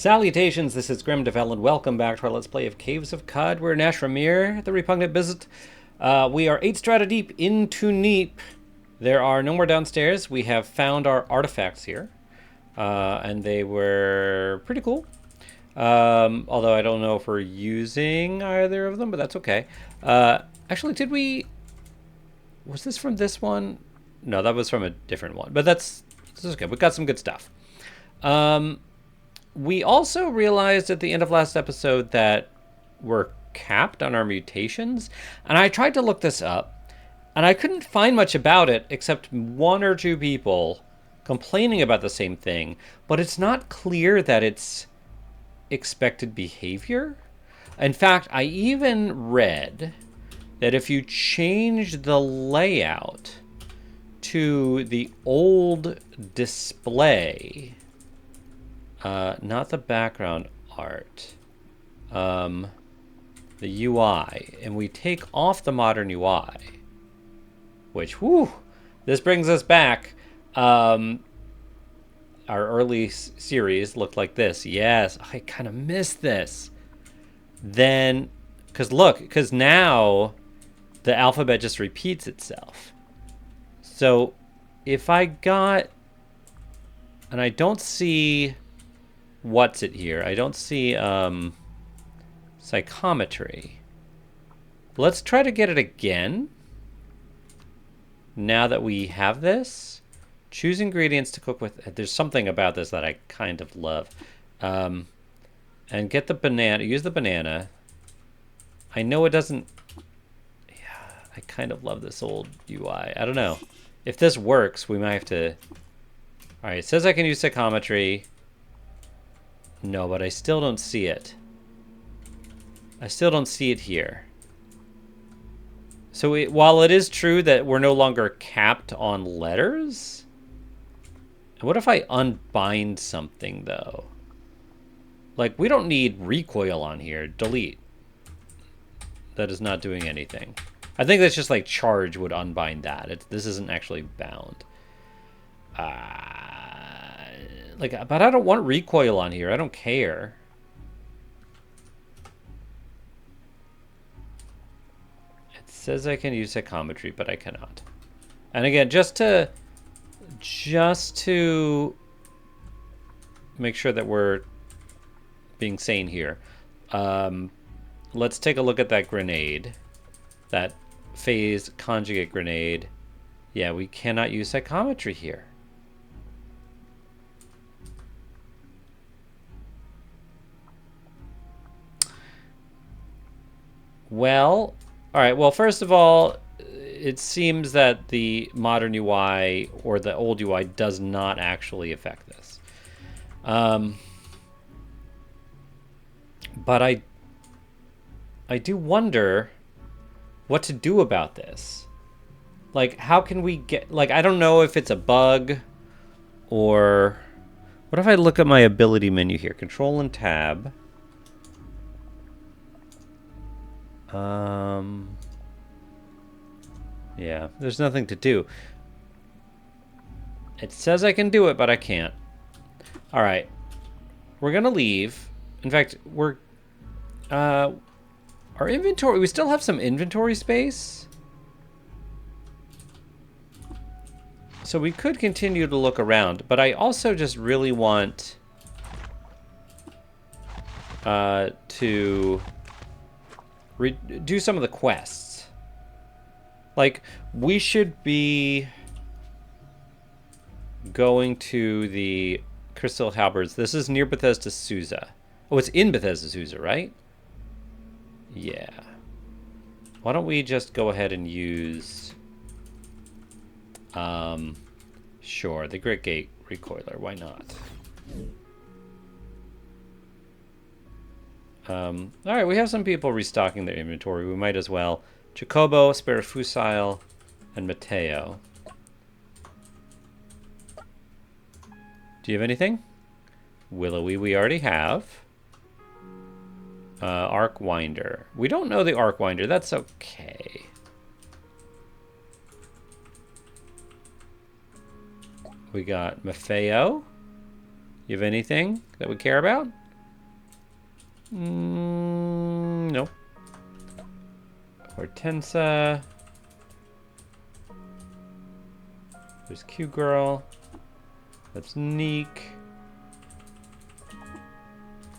Salutations, this is Grim Devel, and welcome back to our Let's Play of Caves of Cod. We're in Ashramir, the repugnant visit. We are 8 strata deep into Neep. There are no more downstairs. We have found our artifacts here, and they were pretty cool. Although I don't know if we're using either of them, but that's okay. Actually, did we... Was this from this one? No, that was from a different one, but this is okay. We got some good stuff. We also realized at the end of last episode that we're capped on our mutations, and I tried to look this up, and I couldn't find much about it except 1 or 2 people complaining about the same thing, but it's not clear that it's expected behavior. In fact, I even read that if you change the layout to the old display, not the background art, the UI, and we take off the modern UI, which, whew, this brings us back. Our early series looked like this. Yes, I kind of missed this. Then, because now the alphabet just repeats itself. So if I got, and I don't see what's it here. I don't see psychometry. Let's try to get it again. Now that we have this. Choose ingredients to cook with. There's something about this that I kind of love. And get the banana. Use the banana. I know it doesn't... Yeah, I kind of love this old UI. I don't know. If this works, we might have to... Alright, it says I can use psychometry. No, but I still don't see it. I still don't see it here. So while it is true that we're no longer capped on letters, what if I unbind something, though? Like, we don't need recoil on here. Delete. That is not doing anything. I think that's just like charge would unbind that. This isn't actually bound. But I don't want recoil on here. I don't care. It says I can use psychometry, but I cannot. And again, just to make sure that we're being sane here, let's take a look at that grenade, that phase-conjugate grenade. Yeah, we cannot use psychometry here. Well, all right. Well, first of all, it seems that the modern UI or the old UI does not actually affect this. But I do wonder what to do about this. Like, how can we get... Like, I don't know if it's a bug or... What if I look at my ability menu here? Control and Tab. Yeah, there's nothing to do. It says I can do it, but I can't. All right, we're gonna leave. In fact, our inventory, we still have some inventory space, so we could continue to look around, but I also just really want to do some of the quests. Like, we should be going to the Crystal Halberds. This is near Bethesda Susa. Oh, it's in Bethesda Susa, right? Yeah. Why don't we just go ahead and use... Sure, the Grit Gate Recoiler. Why not? Alright, we have some people restocking their inventory. We might as well. Jacobo, Sparafusile, and Mateo. Do you have anything? Willowy we already have. Arc Winder. We don't know the Arc Winder. That's okay. We got Maffeo. You have anything that we care about? Nope. Hortensia. There's Q-Girl. That's Neek.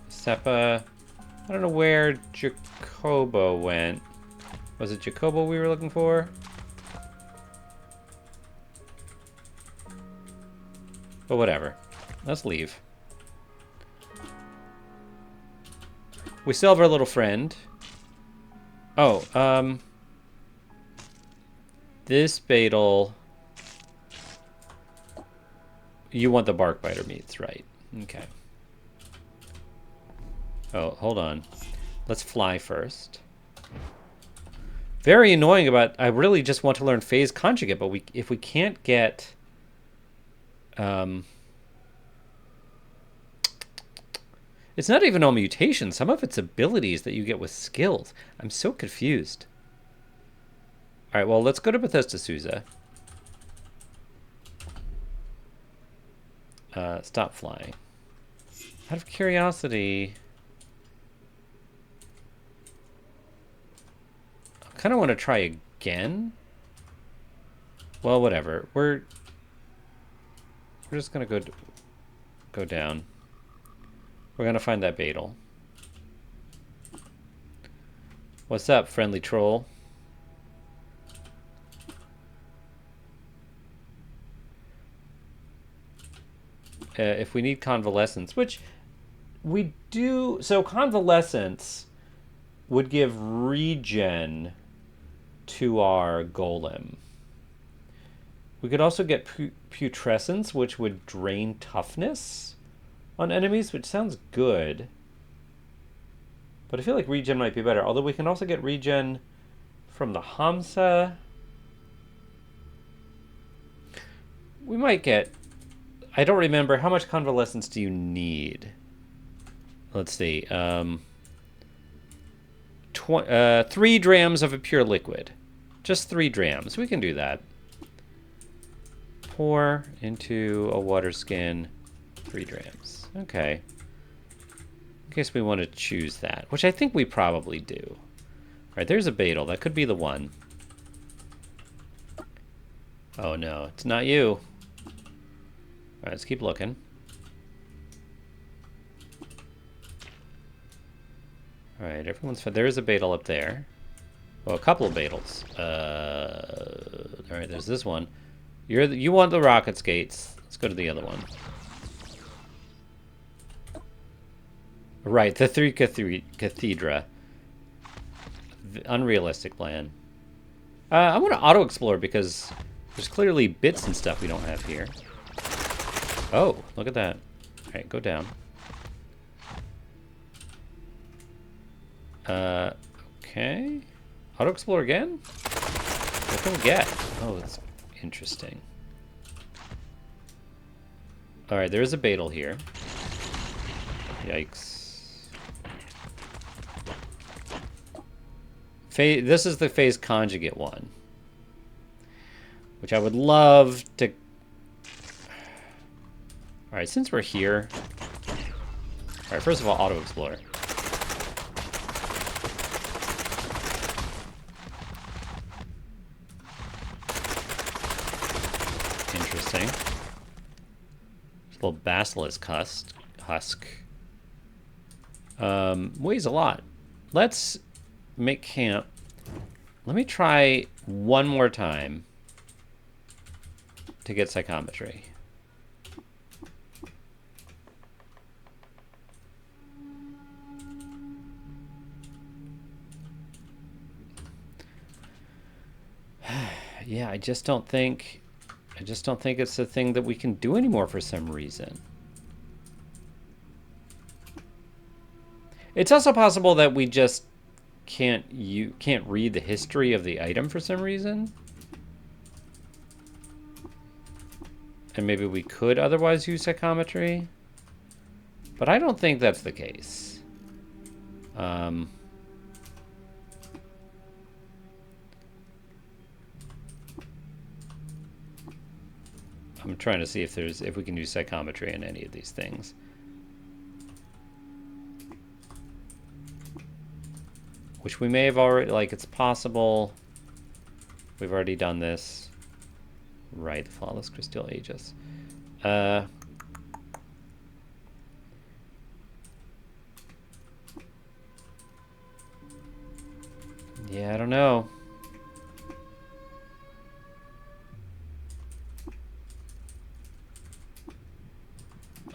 Seppa. I don't know where Jacobo went. Was it Jacobo we were looking for? But whatever. Let's leave. We still have our little friend. Oh, this baetyl. You want the bark biter meats, right? Okay. Oh, hold on. Let's fly first. Very annoying about... I really just want to learn phase-conjugate, but if we can't get... It's not even all mutations. Some of it's abilities that you get with skills. I'm so confused. All right, well, let's go to Bethesda Souza. Stop flying. Out of curiosity... I kind of want to try again. Well, whatever. We're just going to go down. We're going to find that baetyl. What's up, friendly troll? If we need convalescence, which we do... So convalescence would give regen to our golem. We could also get putrescence, which would drain toughness on enemies, which sounds good. But I feel like regen might be better. Although we can also get regen from the Hamsa. We might get... I don't remember. How much convalescence do you need? Let's see. 3 drams of a pure liquid. Just 3 drams. We can do that. Pour into a water skin. 3 drams. Okay. In case we want to choose that, which I think we probably do. All right, there's a baetyl. That could be the one. Oh no, it's not you. All right, let's keep looking. All right, everyone's fine. There is a baetyl up there. Oh, a couple of baetyls. All right, there's this one. You want the rocket skates. Let's go to the other one. Right, the 3 cathedra. Unrealistic plan. I want to auto-explore because there's clearly bits and stuff we don't have here. Oh, look at that. All right, go down. Okay. Auto-explore again? What can we get? Oh, that's interesting. All right, there is a baetyl here. Yikes. This is the phase-conjugate one. Which I would love to... Alright, since we're here... Alright, first of all, auto-explore. Interesting. There's a little basilisk husk. Weighs a lot. Let's make camp. Let me try one more time to get psychometry. Yeah, I just don't think it's a thing that we can do anymore for some reason. It's also possible that we just can't read the history of the item for some reason. And maybe we could otherwise use psychometry. But I don't think that's the case. I'm trying to see if we can use psychometry in any of these things. Which we may have already, like, it's possible we've already done this. Right, the flawless crystal aegis. Yeah, I don't know.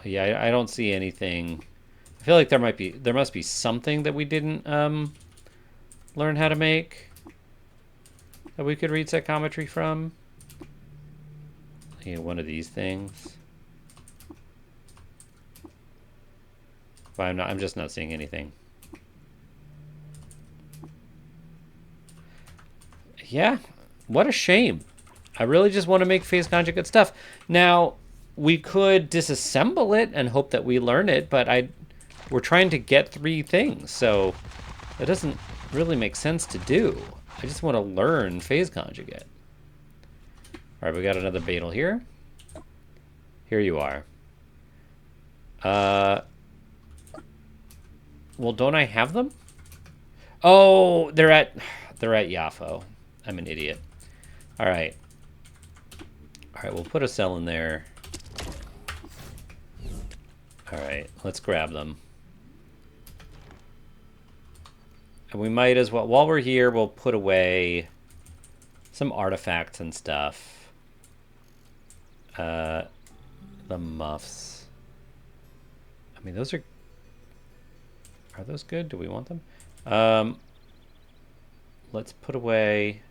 Yeah, I don't see anything. I feel like there must be something that we didn't learn how to make that we could read psychometry from. You know, one of these things. But I'm just not seeing anything. Yeah, what a shame. I really just want to make phase-conjugate stuff. Now, we could disassemble it and hope that we learn it, but we're trying to get 3 things, so it doesn't really make sense to do. I just want to learn phase-conjugate. All right, we got another baetyl here. Here you are. Well, don't I have them? Oh, they're at Yafo. I'm an idiot. All right. All right, we'll put a cell in there. All right, let's grab them. And we might as well, while we're here, we'll put away some artifacts and stuff. The muffs. I mean, those are those good? Do we want them? Let's put away...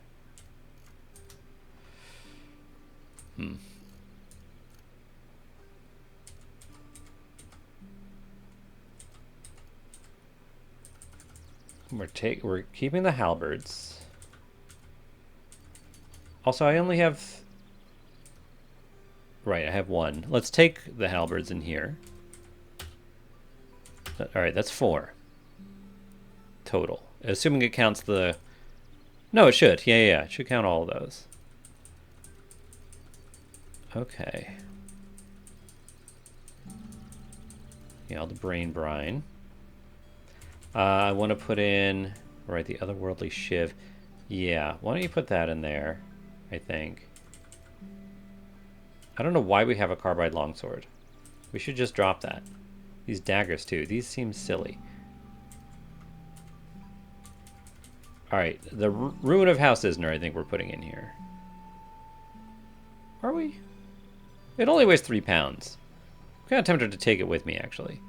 We're keeping the halberds. Also, I only have... Right, I have 1. Let's take the halberds in here. All right, that's 4 total. Assuming it counts the... No, it should. Yeah. It should count all of those. Okay. Yeah, all the brain brine. I want to put in... Right, the otherworldly shiv. Yeah, why don't you put that in there, I think. I don't know why we have a carbide longsword. We should just drop that. These daggers, too. These seem silly. Alright, the Ruin of House Isner, I think we're putting in here. Are we? It only weighs 3 pounds. I'm kind of tempted to take it with me, actually.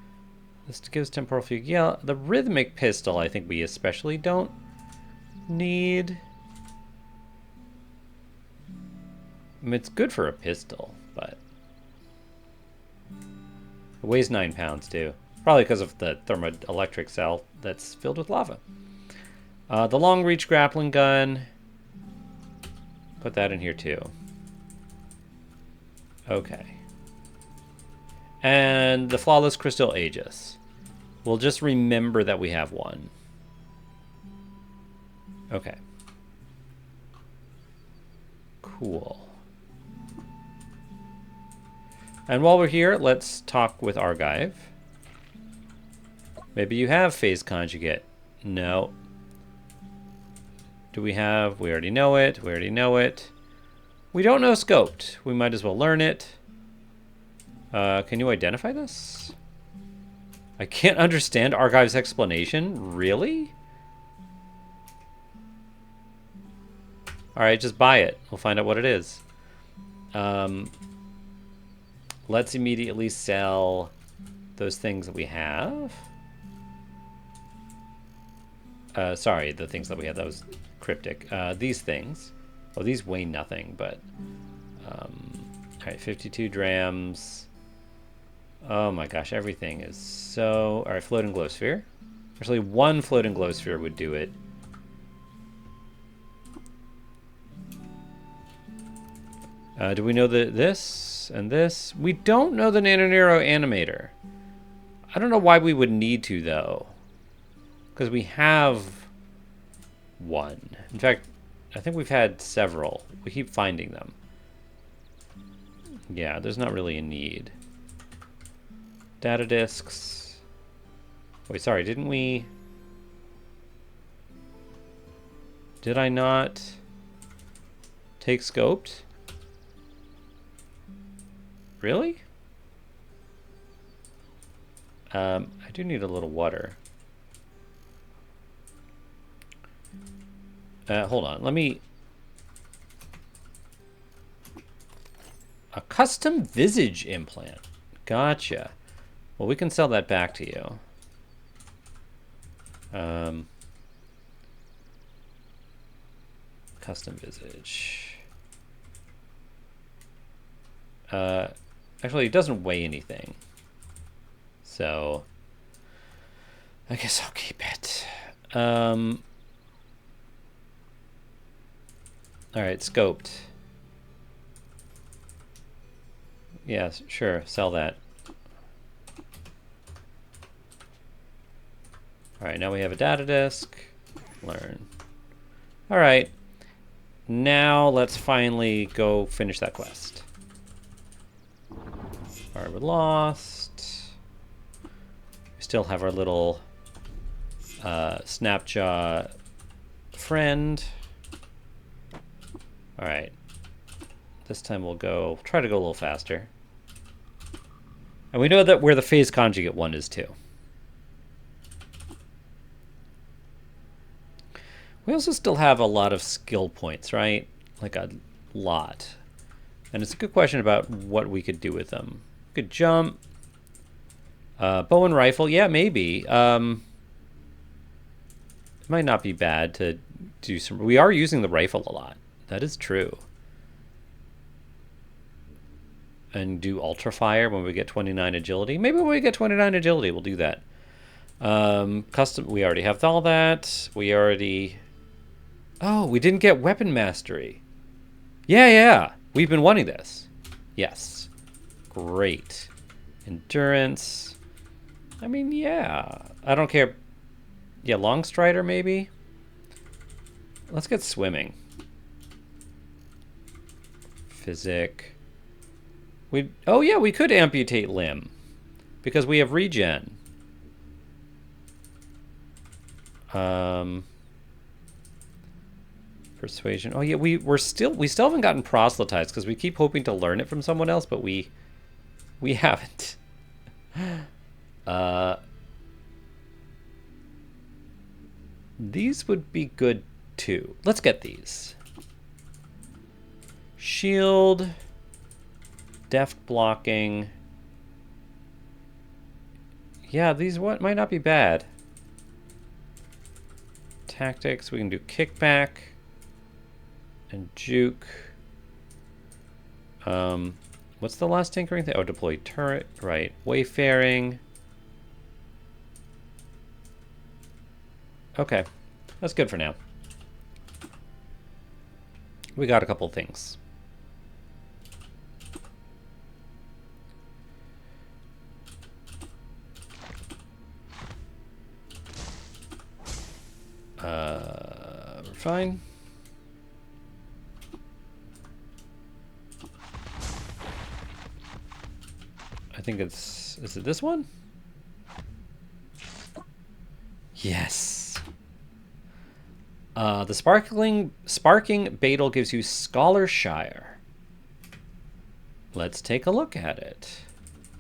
This gives temporal fugue. Yeah, the rhythmic pistol, I think we especially don't need. I mean, it's good for a pistol, but... It weighs 9 pounds, too. Probably because of the thermoelectric cell that's filled with lava. The long-reach grappling gun. Put that in here, too. Okay. And the flawless crystal aegis. We'll just remember that we have 1. Okay. Cool. And while we're here, let's talk with Argive. Maybe you have phase conjugate. No. Do we have... We already know it. We already know it. We don't know scoped. We might as well learn it. Can you identify this? I can't understand Argive's explanation. Really? Alright, just buy it. We'll find out what it is. Let's immediately sell those things that we have. Sorry, the things that we have. That was cryptic. These things. Well, these weigh nothing, but... Alright, 52 drams. Oh my gosh, everything is so... Alright, floating glow sphere. Actually, 1 floating glow sphere would do it. Do we know this and this? We don't know the Nanonero animator. I don't know why we would need to, though. Because we have 1. In fact, I think we've had several. We keep finding them. Yeah, there's not really a need. Data disks. Wait, sorry, didn't we... Did I not take scoped? Really? I do need a little water. Hold on. Let me... A custom visage implant. Gotcha. Well, we can sell that back to you. Custom visage. Actually, it doesn't weigh anything. So, I guess I'll keep it. All right, scoped. Yes, sure, sell that. All right, now we have a data disk. Learn. All right, now let's finally go finish that quest. All right, we're lost. We still have our little Snapjaw friend. All right, this time we'll try to go a little faster. And we know that where the phase conjugate one is too. We also still have a lot of skill points, right? Like a lot. And it's a good question about what we could do with them. We could jump. Bow and rifle, yeah, maybe. It might not be bad to do some... We are using the rifle a lot. That is true. And do ultra fire when we get 29 agility. Maybe when we get 29 agility, we'll do that. Custom, we already have all that. We already... Oh, we didn't get weapon mastery. Yeah. We've been wanting this. Yes. Great. Endurance. I mean, yeah. I don't care. Yeah, long strider maybe. Let's get swimming. Physic. Oh yeah, we could amputate limb because we have regen. Persuasion. Oh yeah, we still haven't gotten proselytized because we keep hoping to learn it from someone else, but we haven't. These would be good too. Let's get these. Shield, deft blocking. Yeah, these might not be bad. Tactics, we can do kickback and juke. What's the last tinkering thing? Oh, deploy turret, right. Wayfaring. Okay, that's good for now. We got a couple things. We're fine. I think is it this one? Yes. The sparking baetyl gives you Scholarshire. Let's take a look at it.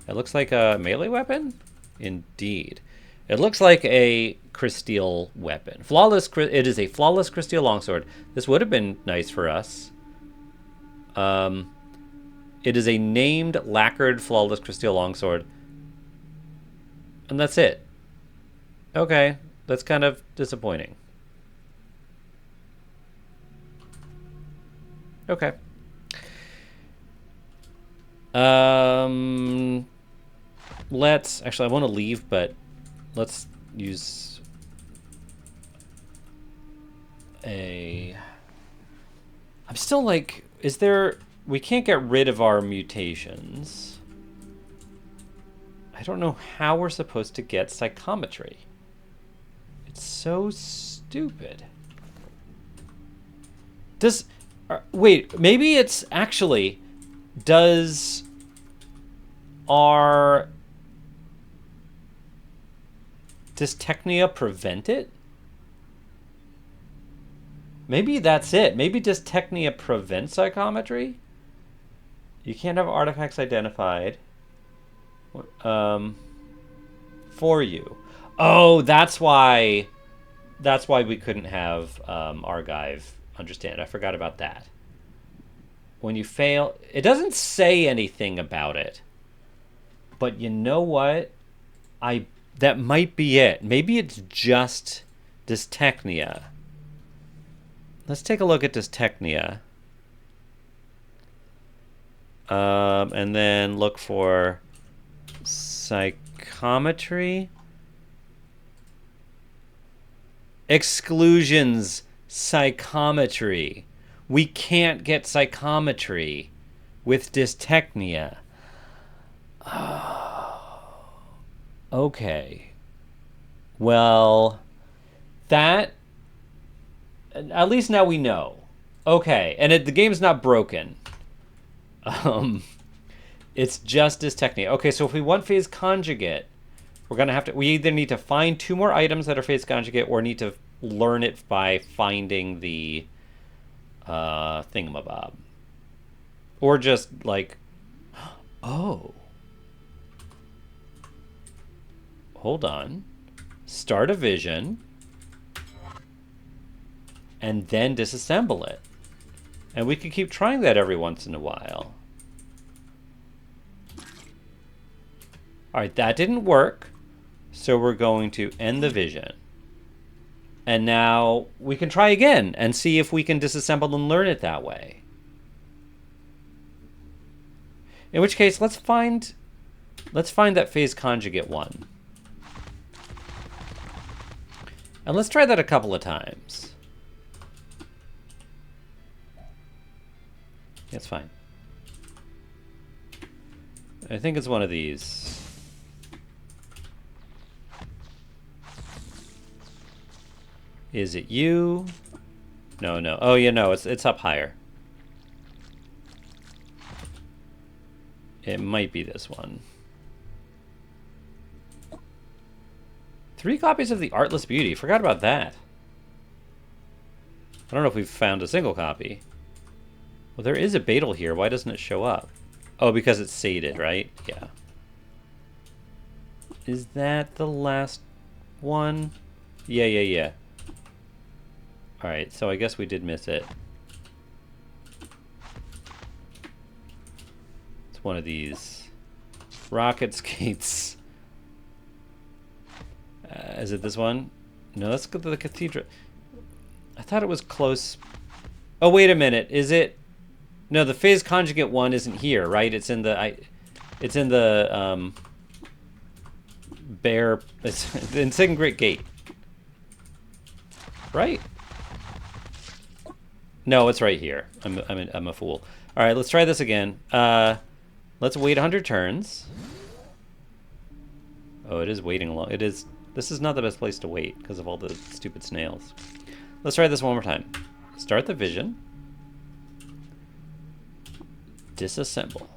It looks like a melee weapon? Indeed. It looks like a Crysteel weapon. It is a flawless Crysteel longsword. This would have been nice for us. It is a named lacquered flawless Crysteel longsword. And that's it. Okay, that's kind of disappointing. Okay. Let's actually I want to leave, but let's use I'm still like, we can't get rid of our mutations. I don't know how we're supposed to get psychometry. It's so stupid. Wait, maybe it's actually, does Technia prevent it? Maybe that's it. Maybe dystechnia prevents psychometry? You can't have artifacts identified um, for you. Oh, that's why. That's why we couldn't have Argive understand. I forgot about that. When you fail, it doesn't say anything about it. But you know what? That might be it. Maybe it's just dystechnia. Let's take a look at dystechnia. And then look for psychometry. Exclusions, psychometry. We can't get psychometry with dystechnia. Okay. Well, that... At least now we know. Okay, and the game's not broken. It's just dystechnia. Okay, so if we want phase conjugate, we're going to have to... We either need to find 2 more items that are phase conjugate or need to learn it by finding the thingamabob. Or just, like... Oh. Hold on. Start a vision. And then disassemble it. And we could keep trying that every once in a while. Alright, that didn't work. So we're going to end the vision. And now we can try again and see if we can disassemble and learn it that way. In which case, let's find that phase conjugate one. And let's try that a couple of times. That's fine. I think it's one of these. Is it you? No, no. Oh, yeah, no, it's up higher. It might be this one. 3 copies of the Artless Beauty. Forgot about that. I don't know if we've found a single copy. Well, there is a baetyl here. Why doesn't it show up? Oh, because it's sated, right? Yeah. Is that the last one? Yeah, yeah, yeah. Alright, so I guess we did miss it. It's one of these rocket skates. Is it this one? No, let's go to the cathedral. I thought it was close. Oh, wait a minute. Is it... No, the phase conjugate one isn't here, right? It's in the... It's in the... Bear... It's in Second Great Gate. Right? No, it's right here. I'm a fool. All right, let's try this again. Let's wait 100 turns. Oh, it is waiting long. It is. This is not the best place to wait because of all the stupid snails. Let's try this one more time. Start the vision. Disassemble.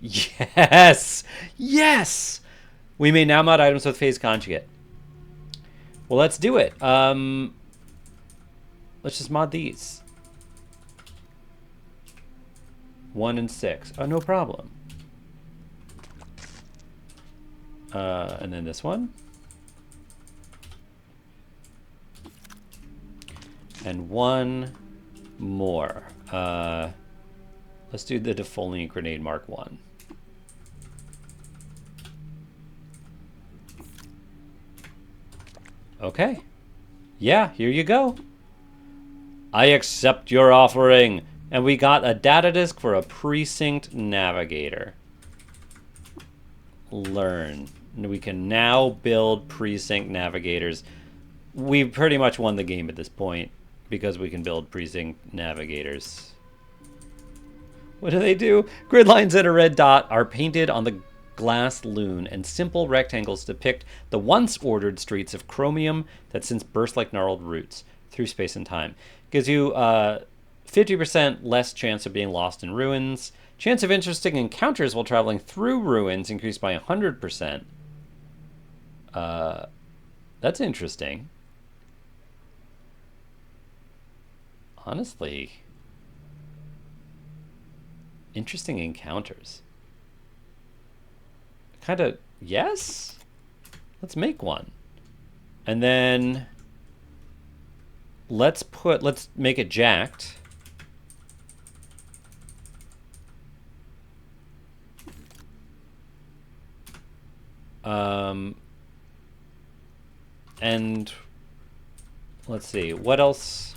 Yes! Yes! We may now mod items with phase conjugate. Well, let's do it. Let's just mod these. 1 and 6. Oh, no problem. And then this one. And 1 more. Let's do the defoliant grenade Mark 1. Okay. Yeah, here you go. I accept your offering. And we got a data disk for a precinct navigator. Learn. We can now build precinct navigators. We've pretty much won the game at this point because we can build precinct navigators. What do? Grid lines and a red dot are painted on the glass loon, and simple rectangles depict the once ordered streets of chromium that since burst like gnarled roots through space and time. Gives you 50% less chance of being lost in ruins. Chance of interesting encounters while traveling through ruins increased by 100%. That's interesting. Honestly, interesting encounters. Kind of, yes? Let's make one. And then let's make it jacked. And let's see, what else?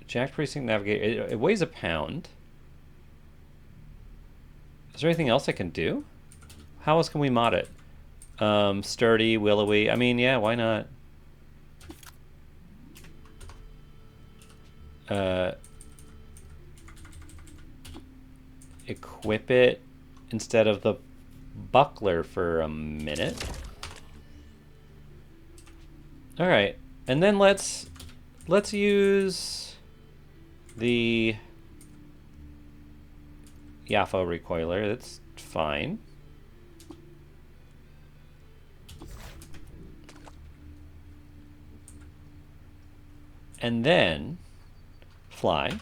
Jacked Precinct Navigator, it weighs a pound. Is there anything else I can do? How else can we mod it? Sturdy, willowy. I mean, yeah, why not? Equip it instead of the buckler for a minute. All right, and then let's use the Yaffo recoiler. That's fine. And then fly.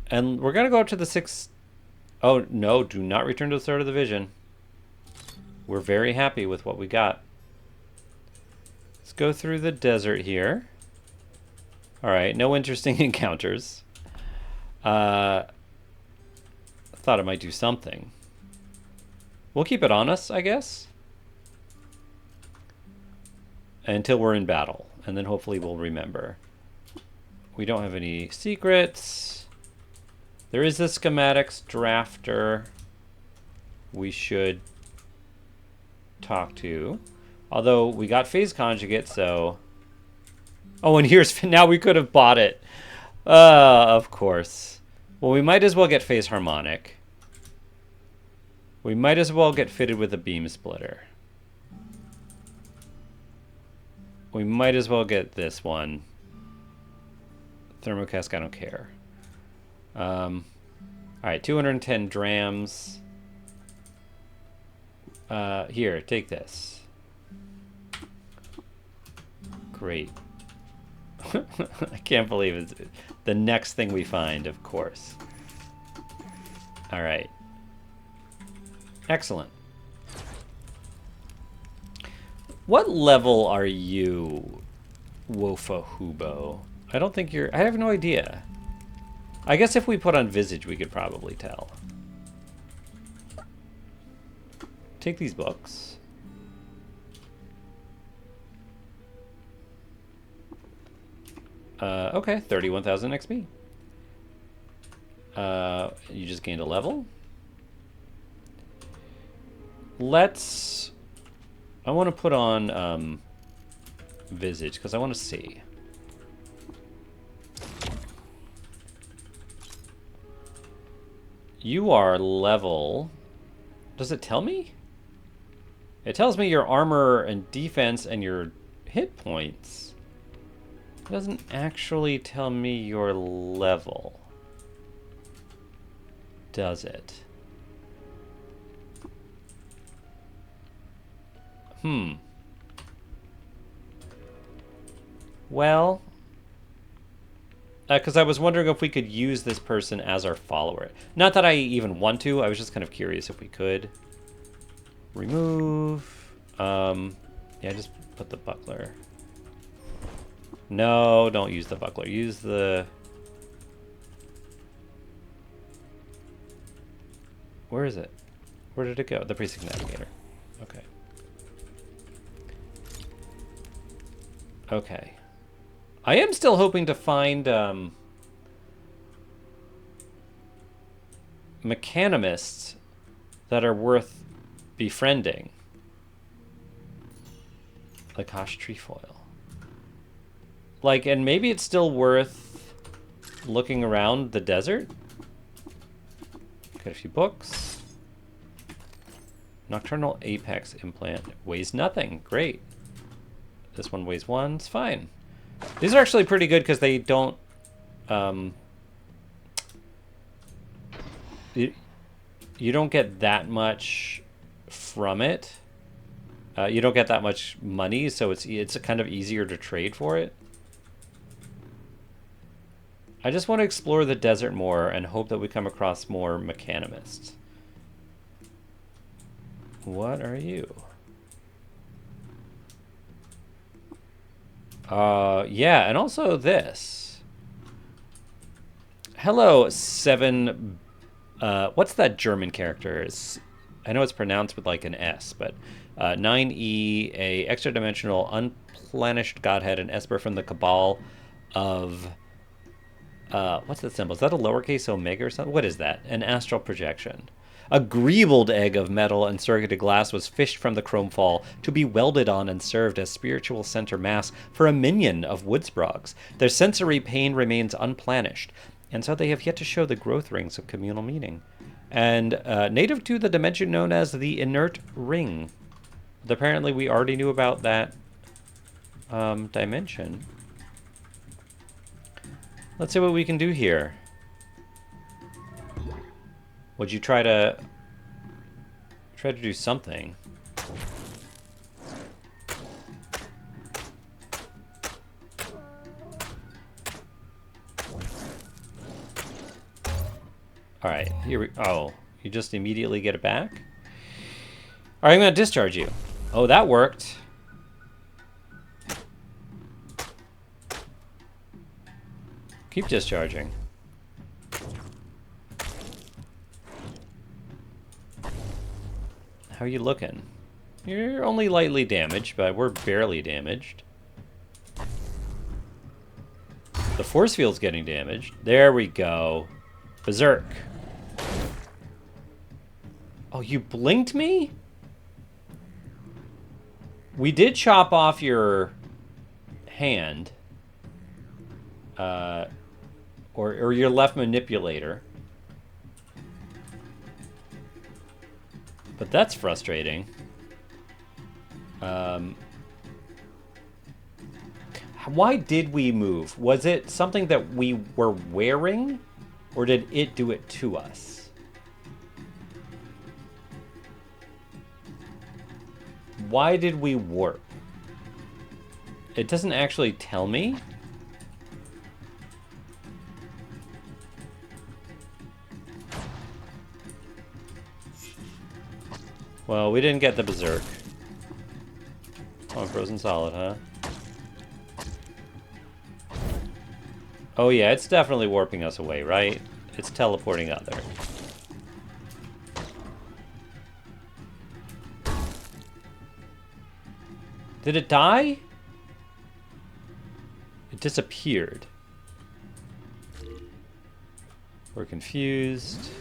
And we're going to go up to the 6. Oh, no, do not return to the start of the vision. We're very happy with what we got. Let's go through the desert here. All right, no interesting encounters. I thought it might do something. We'll keep it on us, I guess. Until we're in battle. And then hopefully we'll remember. We don't have any secrets. There is a schematics drafter we should talk to. Although we got phase-conjugate, so... Oh, and here's... Now we could have bought it. Of course. Well, we might as well get phase harmonic. We might as well get fitted with a beam splitter. We might as well get this one. Thermocask, I don't care. Alright, 210 drams. Here, take this. Great. I can't believe it's the next thing we find, of course. Alright. Excellent. What level are you, Wofahubo? I don't think you're... I have no idea. I guess if we put on Visage, we could probably tell. Take these books. Okay, 31,000 XP. You just gained a level. Let's... I want to put on Visage, because I want to see. You are level... Does it tell me? It tells me your armor and defense and your hit points. It doesn't actually tell me your level. Does it? Well, because I was wondering if we could use this person as our follower. Not that I even want to, I was just kind of curious if we could. Remove. Yeah, just put the buckler. No, don't use the buckler. Use the... Where is it? Where did it go? The precinct navigator. Okay. Okay. I am still hoping to find mechanimists that are worth befriending. Like Hosh Trefoil. Like, and maybe it's still worth looking around the desert. Got a few books. Nocturnal Apex implant. Weighs nothing. Great. This one weighs 1. It's fine. These are actually pretty good because they don't... you don't get that much from it. You don't get that much money, so it's kind of easier to trade for it. I just want to explore the desert more and hope that we come across more mechanimists. What are you? Yeah, and also this. Hello, seven. What's that German character? I know it's pronounced with like an S, but 9E, a extra-dimensional, unplenished godhead, an esper from the cabal of. What's the symbol? Is that a lowercase omega or something? What is that? An astral projection. A greebled egg of metal and circuited glass was fished from the chrome fall to be welded on and served as spiritual center mass for a minion of Woodsprogs. Their sensory pain remains unplenished, and so they have yet to show the growth rings of communal meaning. And native to the dimension known as the inert ring. Apparently we already knew about that dimension. Let's see what we can do here. Would you try to do something? All right, here we. Oh, you just immediately get it back. All right, I'm gonna discharge you. Oh, that worked. Keep discharging. How are you looking? You're only lightly damaged, but we're barely damaged. The force field's getting damaged. There we go. Berserk. Oh, you blinked me? We did chop off your hand. Or your left manipulator. But that's frustrating. Why did we move? Was it something that we were wearing? Or did it do it to us? Why did we warp? It doesn't actually tell me. Well, we didn't get the berserk. Oh, frozen solid, huh? Oh yeah, it's definitely warping us away, right? It's teleporting out there. Did it die? It disappeared. We're confused.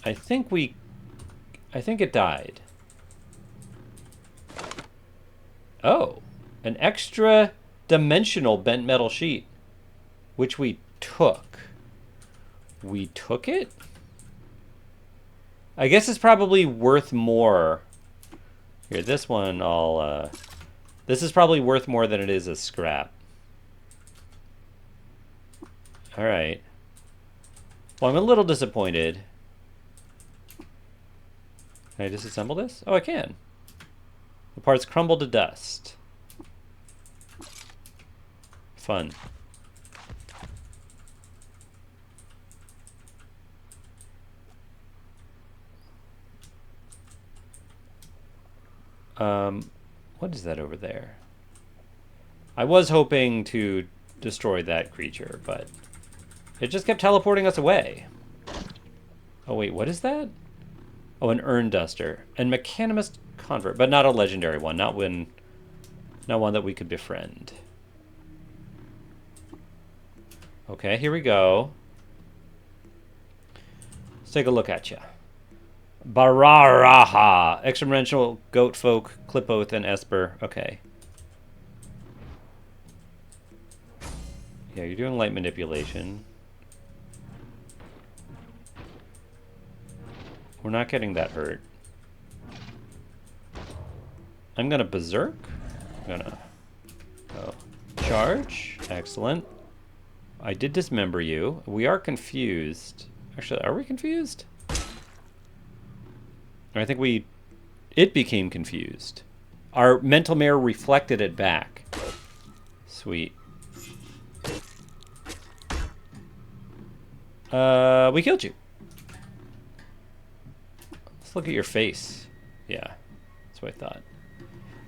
I think it died. Oh, an extra dimensional bent metal sheet, which we took. We took it? I guess it's probably worth more. Here, this one this is probably worth more than it is as scrap. All right. Well, I'm a little disappointed. Can I disassemble this? Oh, I can. The parts crumble to dust. Fun. What is that over there? I was hoping to destroy that creature, but it just kept teleporting us away. Oh wait, what is that? Oh, an urn duster. And mechanimist convert, but not a legendary one. Not one that we could befriend. Okay, here we go. Let's take a look at you. Bararaha. Extra-dimensional goat folk, clip oath, and esper. Okay. Yeah, you're doing light manipulation. We're not getting that hurt. I'm gonna berserk. I'm gonna charge. Excellent. I did dismember you. We are confused. Actually, are we confused? I think it became confused. Our mental mirror reflected it back. Sweet. We killed you. Let's look at your face. Yeah, that's what I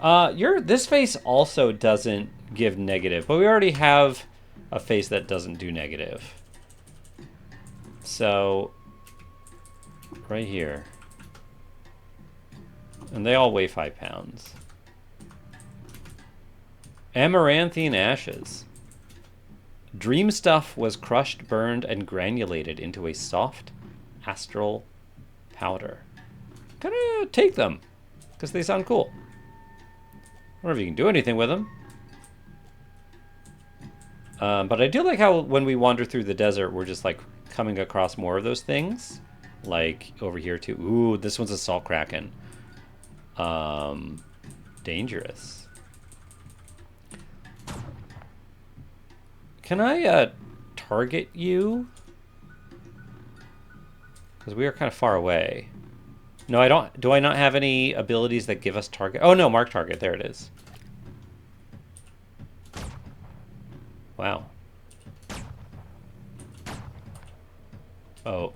thought. This face also doesn't give negative, but we already have a face that doesn't do negative. So, right here. And they all weigh 5 pounds. Amaranthine ashes. Dream stuff was crushed, burned, and granulated into a soft astral powder. Gotta take them, because they sound cool. I don't know if you can do anything with them. But I do like how when we wander through the desert, we're just like coming across more of those things. Like over here too. Ooh, this one's a salt kraken. Dangerous. Can I target you? Because we are kind of far away. No, I don't. Do I not have any abilities that give us target? Oh no, mark target. There it is. Wow. Oh.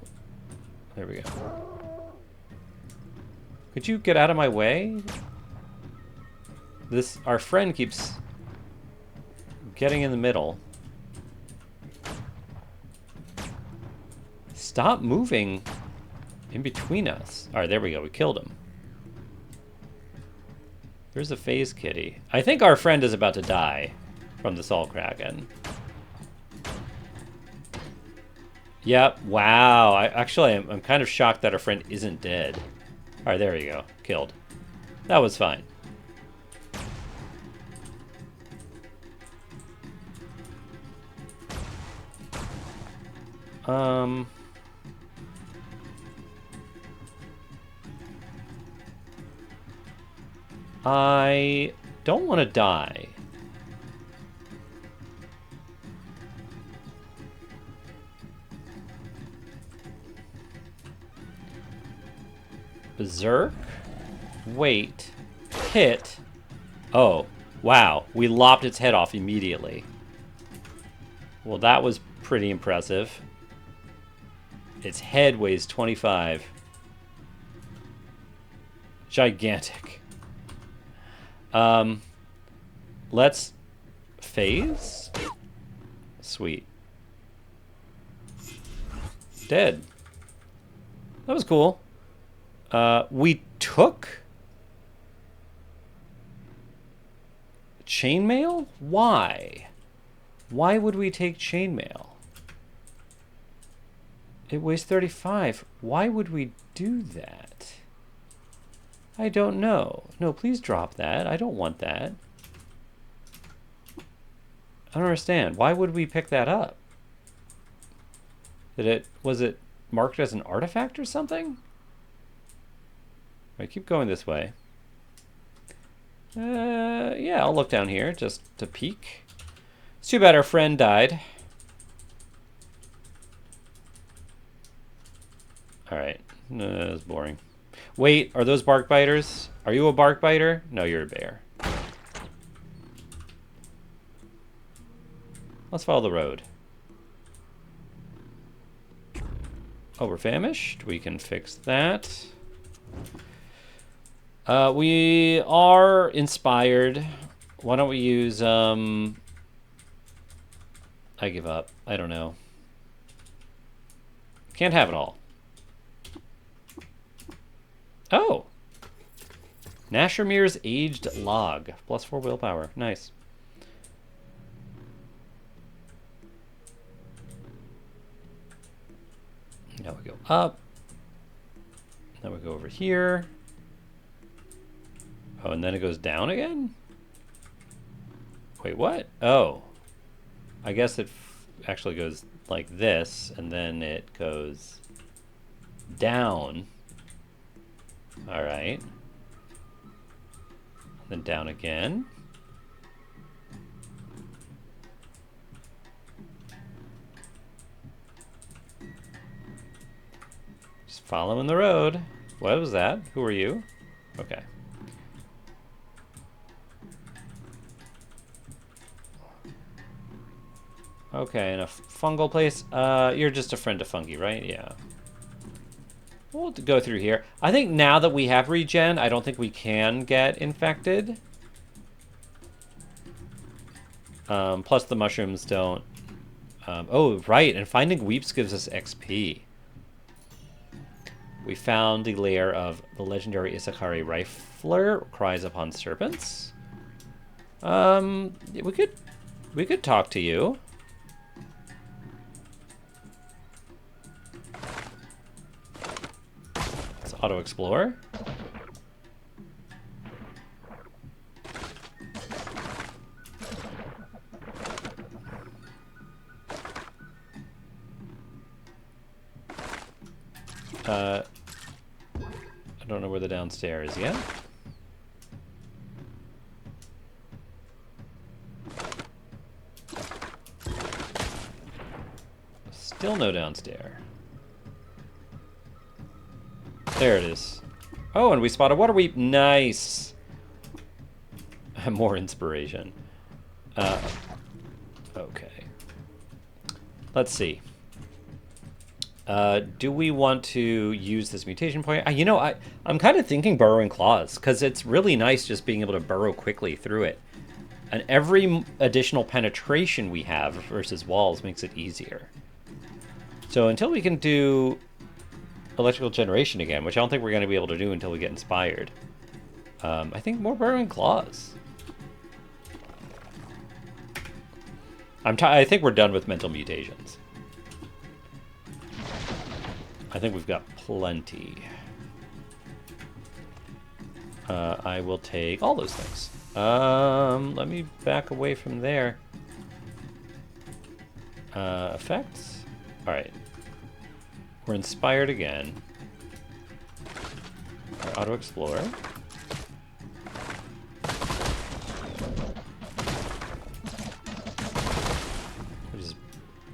There we go. Could you get out of my way? Our friend keeps getting in the middle. Stop moving in between us. All right, there we go. We killed him. There's a phase kitty. I think our friend is about to die from the salt kraken. Yep. Wow. I'm kind of shocked that our friend isn't dead. All right, there we go. Killed. That was fine. I don't want to die. Berserk. Wait. Hit. Oh, wow. We lopped its head off immediately. Well, that was pretty impressive. Its head weighs 25. Gigantic. Let's phase. Sweet. Dead. That was cool. We took chainmail? Why? Why would we take chainmail? It weighs 35. Why would we do that? I don't know. No, please drop that. I don't want that. I don't understand. Why would we pick that up? Was it marked as an artifact or something? I keep going this way. Yeah, I'll look down here just to peek. It's too bad our friend died. Alright. That was boring. Wait, are those bark biters? Are you a bark biter? No, you're a bear. Let's follow the road. Oh, we're famished. We can fix that. We are inspired. Why don't we use, I give up. I don't know. Can't have it all. Oh! Nashermir's aged log. +4 willpower. Nice. Now we go up. Now we go over here. Oh, and then it goes down again? Wait, what? Oh. I guess it actually goes like this, and then it goes down. All right. Then down again. Just following the road. What was that? Who are you? Okay. Okay, and a fungal place. You're just a friend of fungi, right? Yeah. We'll go through here. I think now that we have regen, I don't think we can get infected. Plus the mushrooms don't. Oh, right, and finding weeps gives us XP. We found the lair of the legendary Isakari Rifler, Cries Upon Serpents. We could talk to you. Let's auto-explore. I don't know where the downstairs is yet. Still no downstairs. There it is. Oh, and we spotted water weep. Nice. More inspiration. Okay. Let's see. Do we want to use this mutation point? You know, I'm kind of thinking burrowing claws, because it's really nice just being able to burrow quickly through it. And every additional penetration we have versus walls makes it easier. So until we can do electrical generation again, which I don't think we're going to be able to do until we get inspired, I think more burrowing claws. I think we're done with mental mutations. I think we've got plenty. I will take all those things. Let me back away from there. Effects? Alright. We're inspired again. Our auto-explorer. We just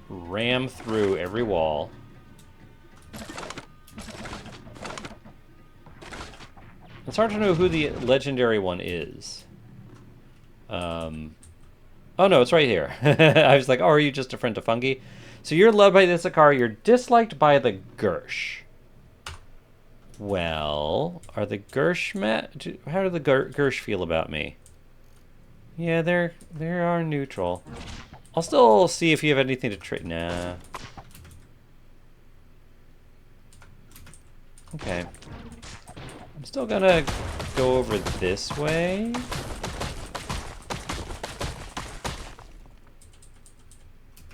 ram through every wall. It's hard to know who the legendary one is. Oh no, it's right here. I was like, oh, are you just a friend of fungi? So you're loved by the Isakari, you're disliked by the Gersh. Well, are the Gersh how do the Gersh feel about me? Yeah, they are neutral. I'll still see if you have anything to trade. Nah. Okay. I'm still gonna go over this way.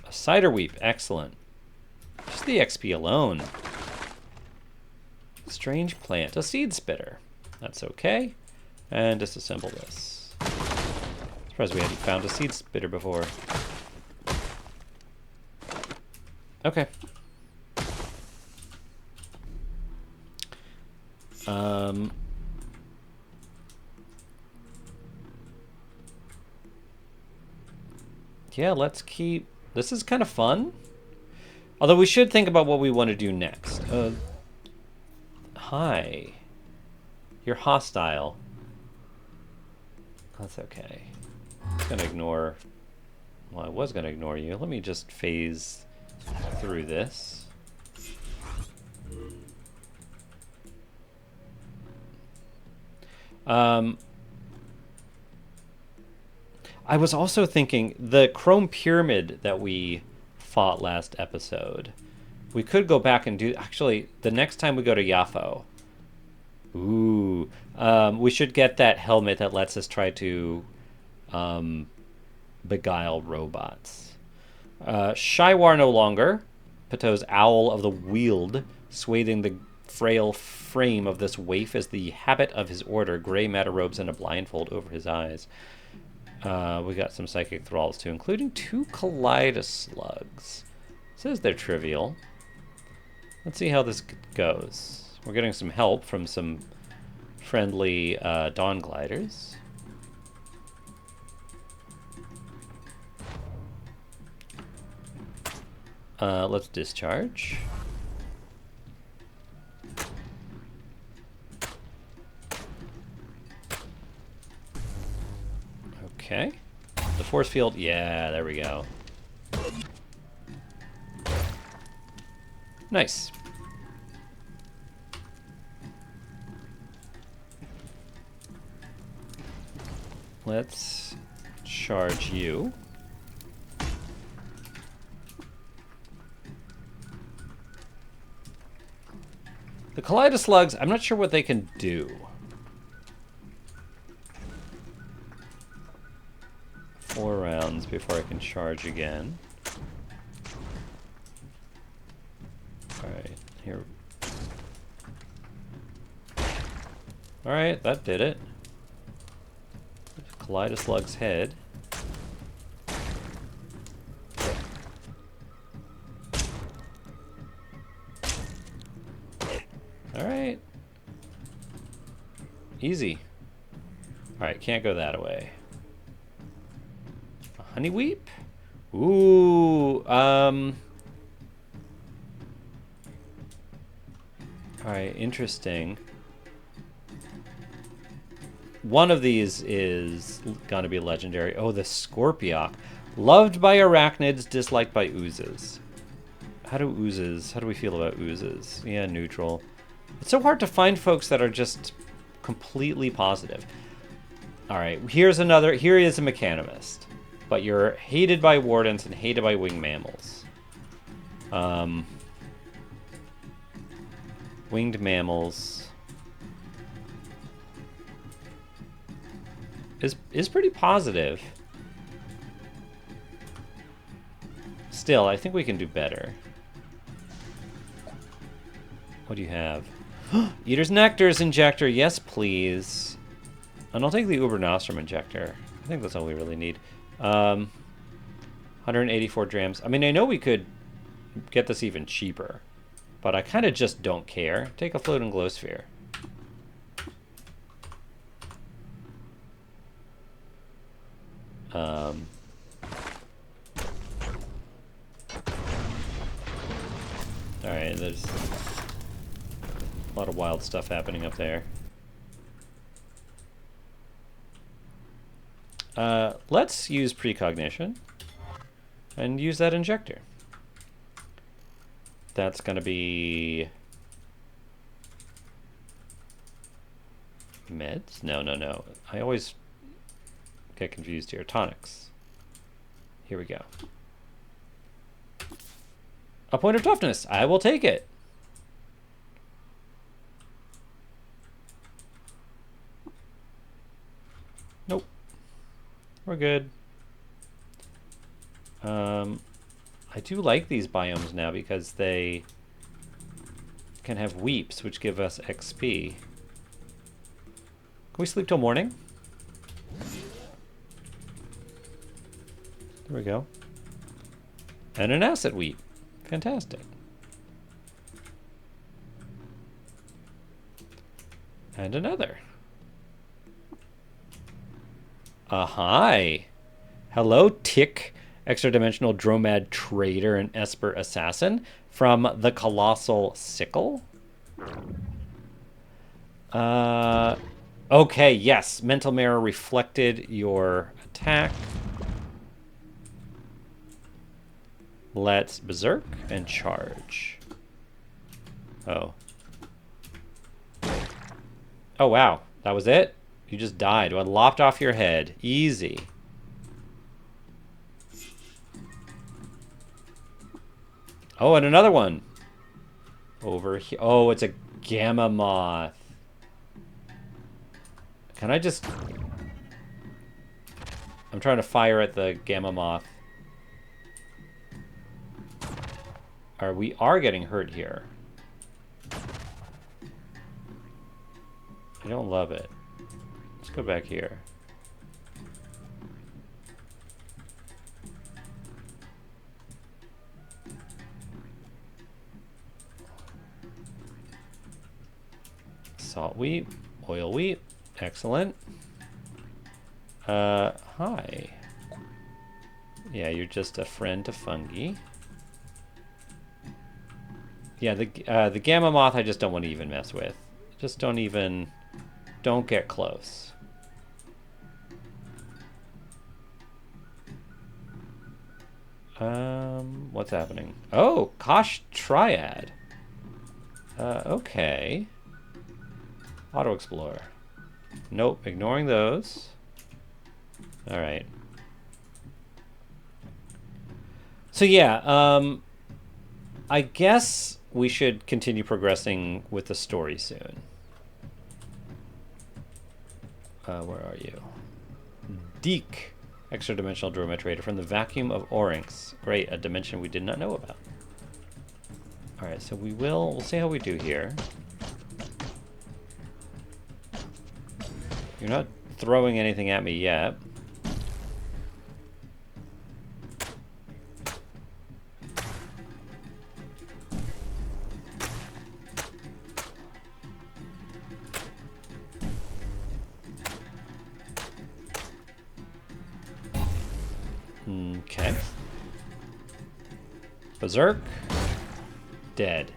A cider weep, excellent. Just the XP alone. Strange plant, a seed spitter. That's okay. And disassemble this. Surprised we hadn't found a seed spitter before. Okay. Yeah, let's keep... This is kind of fun. Although we should think about what we want to do next. Hi. You're hostile. That's okay. I'm just gonna ignore... Well, I was gonna ignore you. Let me just phase through this. I was also thinking the Chrome Pyramid that we fought last episode. We could go back and do... Actually, the next time we go to Yafo. Ooh. We should get that helmet that lets us try to beguile robots. Shywar no longer. Pato's Owl of the Weald, swathing the frail frame of this waif as the habit of his order, gray matter robes and a blindfold over his eyes. We got some psychic thralls too, including 2 Kaleidoslugs. Says they're trivial. Let's see how this goes. We're getting some help from some friendly dawn gliders. Let's discharge. Okay. The force field, yeah, there we go. Nice. Let's charge you. The Kaleidoslugs, I'm not sure what they can do. 4 rounds before I can charge again. Alright, here. Alright, that did it. Kaleidoslug's head. Alright. Easy. Alright, can't go that way. A honeyweep? Ooh, Alright, interesting. One of these is gonna be legendary. Oh, the Scorpiok. Loved by arachnids, disliked by oozes. How do we feel about oozes? Yeah, neutral. It's so hard to find folks that are just completely positive. Alright, here is a Mechanomist. But you're hated by wardens and hated by winged mammals. Winged mammals is pretty positive. Still, I think we can do better. What do you have? Eater's Nectar's Injector, yes please. And I'll take the Uber Nostrum Injector. I think that's all we really need. 184 drams. I mean, I know we could get this even cheaper, but I kind of just don't care. Take a Floating Glow Sphere. Alright, there's a lot of wild stuff happening up there. Let's use Precognition and use that Injector. That's going to be meds? No. I always get confused here. Tonics. Here we go. A point of toughness. I will take it. Nope. We're good. I do like these biomes now because they can have weeps, which give us XP. Can we sleep till morning? There we go. And an acid weep. Fantastic. And another. Hi. Hello, Tick, Extra-Dimensional Dromad Trader and Esper Assassin from the Colossal Sickle. Okay, yes. Mental Mirror reflected your attack. Let's Berserk and charge. Oh. Oh, wow. That was it? You just died. Well, lopped off your head. Easy. Oh, and another one. Over here. Oh, it's a Gamma Moth. Can I just... I'm trying to fire at the Gamma Moth. We are getting hurt here. I don't love it. Let's go back here. Salt wheat, oil wheat, excellent. Hi. Yeah, you're just a friend to fungi. Yeah, the Gamma Moth I just don't want to even mess with. Just don't get close. What's happening? Oh, Kosh Triad. Okay. Auto Explorer. Nope, ignoring those. Alright. So yeah, I guess we should continue progressing with the story soon. Where are you? Deke. Extra-dimensional Drometrator from the vacuum of Oryx. Great, a dimension we did not know about. Alright, so we'll see how we do here. You're not throwing anything at me yet. Okay. Berserk. Dead.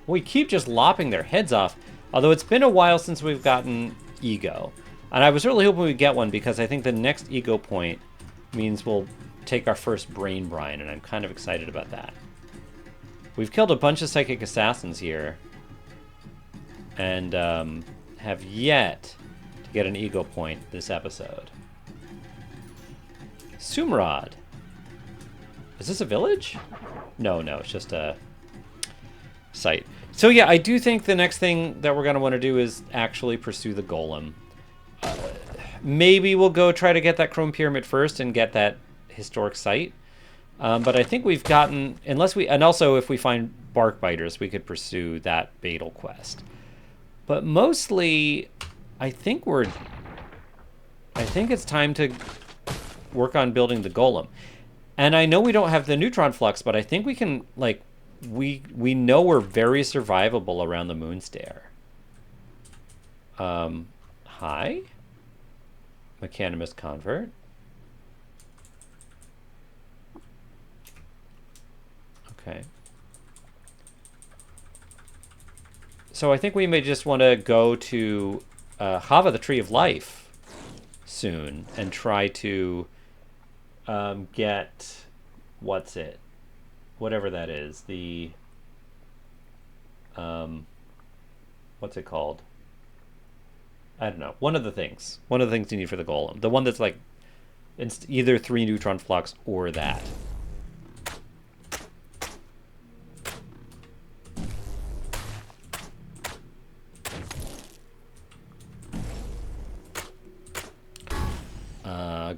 We keep just lopping their heads off. Although it's been a while since we've gotten Ego. And I was really hoping we'd get one because I think the next Ego point means we'll take our first Brain Brine, and I'm kind of excited about that. We've killed a bunch of Psychic Assassins here. And have yet to get an Ego point this episode. Sumrad. Is this a village? No, it's just a site. So yeah, I do think the next thing that we're going to want to do is actually pursue the golem. Maybe we'll go try to get that Chrome Pyramid first and get that historic site. But I think we've gotten, and also if we find bark biters, we could pursue that baetyl quest. But mostly, I think it's time to work on building the golem. And I know we don't have the neutron flux, but I think we can, like, we know we're very survivable around the Moonstare. Hi? Mechanimus Convert. Okay. So I think we may just want to go to Hava, the Tree of Life, soon, and try to get, whatever that is, the, what's it called? I don't know. One of the things you need for the golem. The one that's like, it's either 3 neutron flux or that.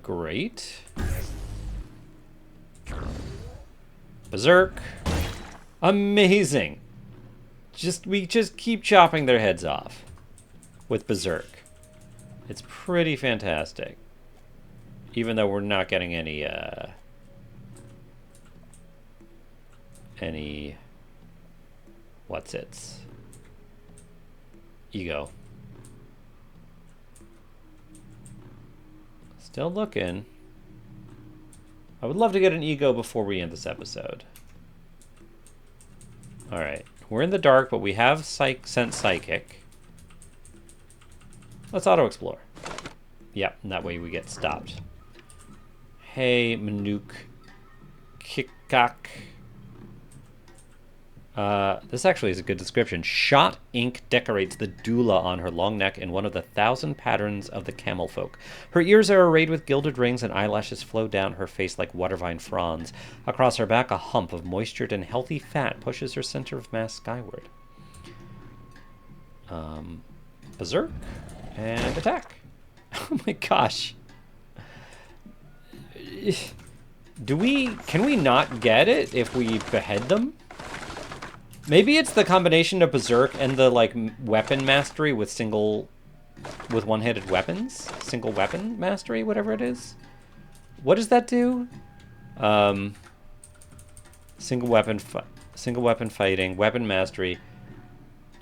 Great. Berserk. Amazing. We just keep chopping their heads off with Berserk. It's pretty fantastic. Even though we're not getting any Ego. Still looking. I would love to get an Ego before we end this episode. Alright. We're in the dark, but we have sent Psychic. Let's auto-explore. Yep, and that way we get stopped. Hey, Manuk. Kikak. This actually is a good description. Shot ink decorates the doula on her long neck in one of the 1,000 patterns of the camel folk. Her ears are arrayed with gilded rings and eyelashes flow down her face like watervine fronds. Across her back, a hump of moistured and healthy fat pushes her center of mass skyward. Berserk and attack. Oh my gosh. Can we not get it if we behead them? Maybe it's the combination of Berserk and the, like, weapon mastery with one-handed weapons? Single weapon mastery, whatever it is? What does that do? Single weapon fighting, weapon mastery.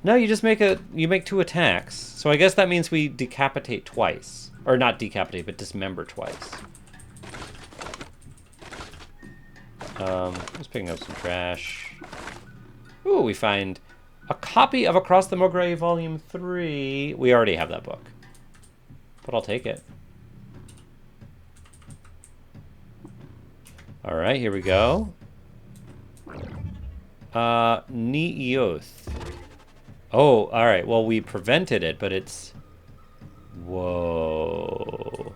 No, you just make 2 attacks. So I guess that means we decapitate twice. Or not decapitate, but dismember twice. Just picking up some trash. Ooh, we find a copy of Across the Mogray Volume 3. We already have that book. But I'll take it. Alright, here we go. Neoth. Oh, all right. Well, we prevented it, but it's... Whoa.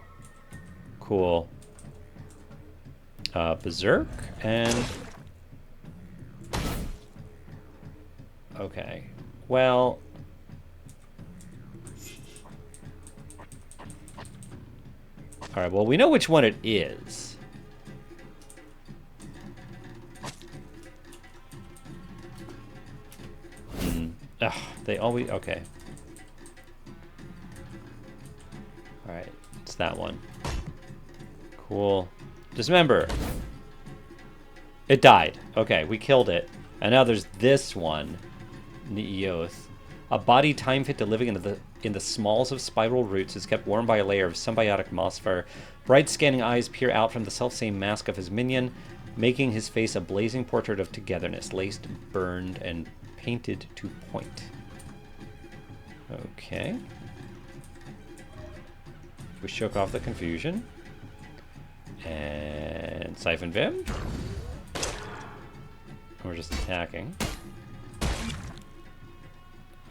Cool. Berserk and... Okay. Well... All right, well, we know which one it is. Ugh, they always... Okay. All right, it's that one. Cool. Just remember, it died. Okay, we killed it. And now there's this one, Neoth. A body time fit to living in the smalls of spiral roots is kept warm by a layer of symbiotic moss fur. Bright scanning eyes peer out from the selfsame mask of his minion, making his face a blazing portrait of togetherness, laced, burned, and painted to point. Okay. We shook off the confusion. And Siphon Vim. We're just attacking.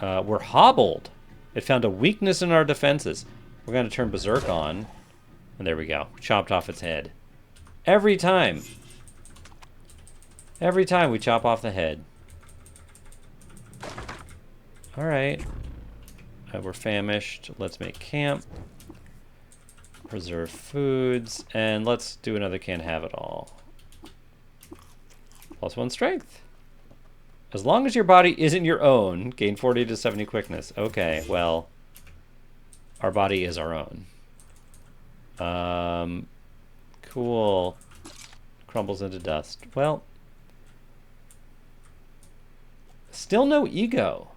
We're hobbled. It found a weakness in our defenses. We're going to turn Berserk on. And there we go. Chopped off its head. Every time. Every time we chop off the head. Alright. We're famished. Let's make camp. Preserve foods. And let's do another can't have it all. +1 strength. As long as your body isn't your own, gain 40 to 70 quickness. Okay, well, our body is our own. Cool. Crumbles into dust. Well, still no ego.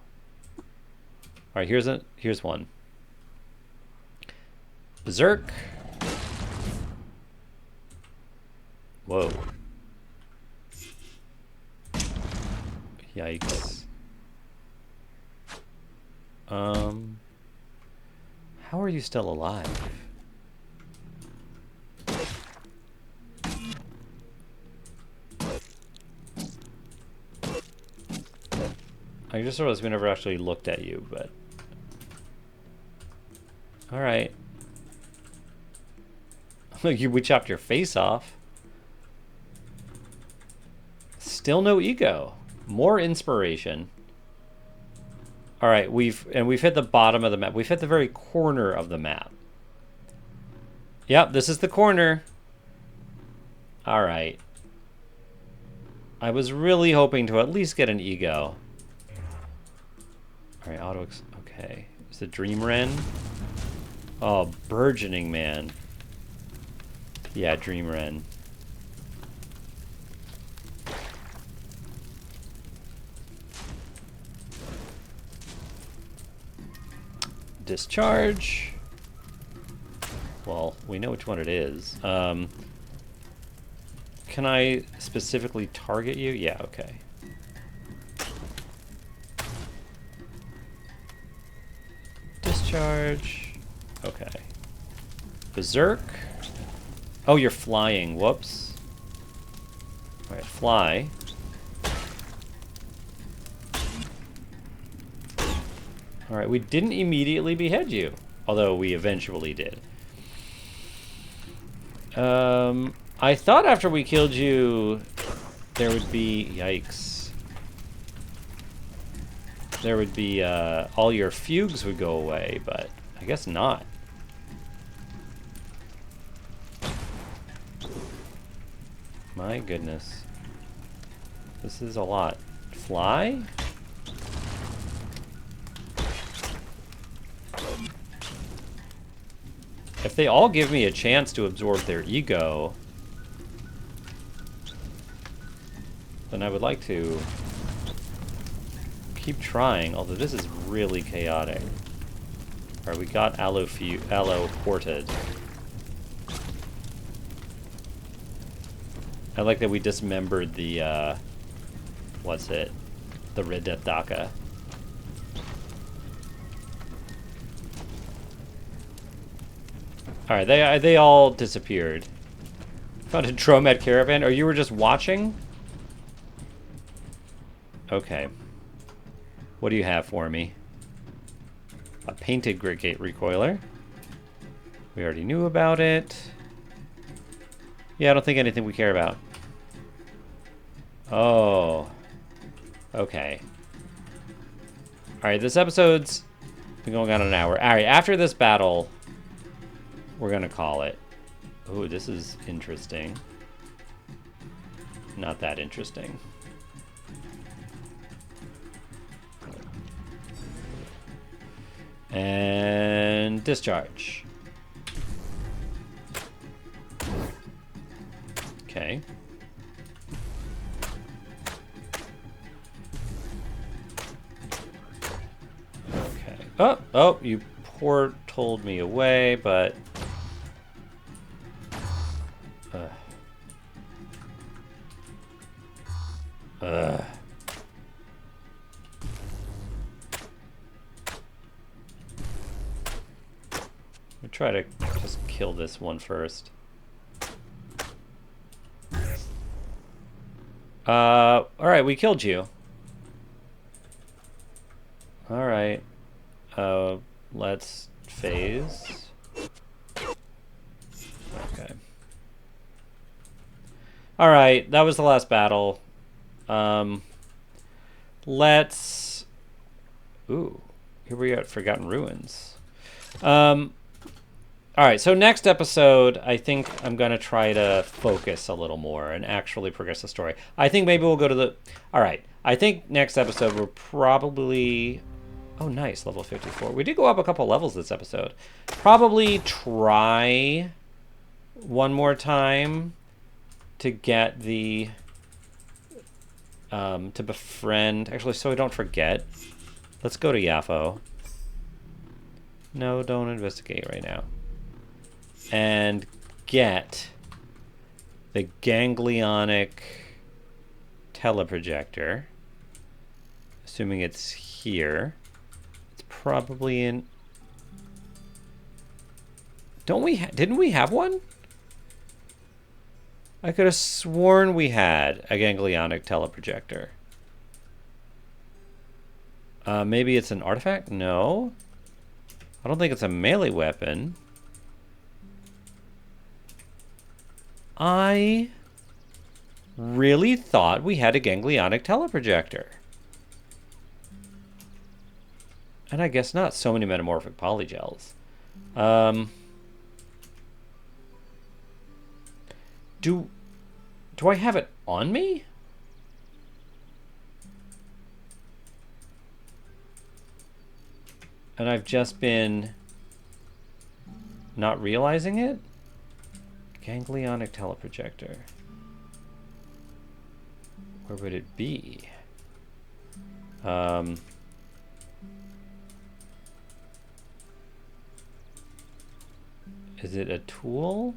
All right, here's one. Berserk. Whoa. Yikes. How are you still alive? I just realized we never actually looked at you, but... Alright. We chopped your face off. Still no ego. More inspiration. All right, we've hit the bottom of the map. We've hit the very corner of the map. Yep, this is the corner. All right. I was really hoping to at least get an ego. All right, okay. Is the Dream Wren? Oh, burgeoning man. Yeah, Dream Wren. Discharge. Well, we know which one it is. Can I specifically target you? Yeah, okay. Discharge. Okay. Berserk. Oh, you're flying. Whoops. Alright, fly. Alright, we didn't immediately behead you. Although we eventually did. I thought after we killed you, there would be... Yikes. There would be, all your fugues would go away, but I guess not. My goodness. This is a lot. Fly? If they all give me a chance to absorb their ego, then I would like to keep trying, although this is really chaotic. Alright, we got Allo ported. I like that we dismembered the, what's it? The Red Death Daka. Alright, they all disappeared. Found a Dromet caravan. Or you were just watching? Okay. What do you have for me? A painted grit gate recoiler. We already knew about it. Yeah, I don't think anything we care about. Oh. Okay. Alright, this episode's been going on an hour. Alright, after this battle, we're gonna call it. Ooh, this is interesting. Not that interesting. And discharge. Okay. Okay. Oh, you portaled me away, but... We'll try to just kill this one first. Alright, we killed you. Alright. Let's phase. Okay. Alright, that was the last battle. Let's... Ooh, here we are at Forgotten Ruins. Alright, so next episode, I think I'm going to try to focus a little more and actually progress the story. I think maybe we'll go to the... Alright, I think next episode we're probably... Oh, nice, level 54. We did go up a couple levels this episode. Probably try one more time to get the... to befriend... Actually, so I don't forget. Let's go to Yafo. No, don't investigate right now. And get the ganglionic teleprojector. Assuming it's here. It's probably in... Didn't we have one? I could have sworn we had a ganglionic teleprojector. Maybe it's an artifact? No. I don't think it's a melee weapon. I really thought we had a ganglionic teleprojector. And I guess not. So many metamorphic polygels. Do I have it on me? And I've just been not realizing it? Ganglionic teleprojector. Where would it be? Is it a tool?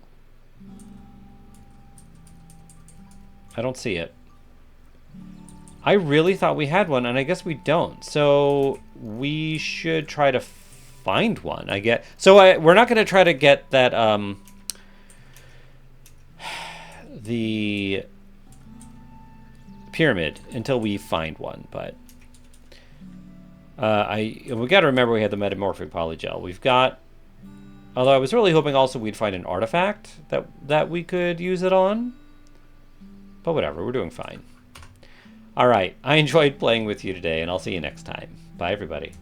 I don't see it. I really thought we had one, and I guess we don't. So we should try to find one. We're not going to try to get that the pyramid until we find one. But we got to remember we had the metamorphic polygel. We've got. Although I was really hoping also we'd find an artifact that we could use it on. But whatever, we're doing fine. All right, I enjoyed playing with you today, and I'll see you next time. Bye, everybody.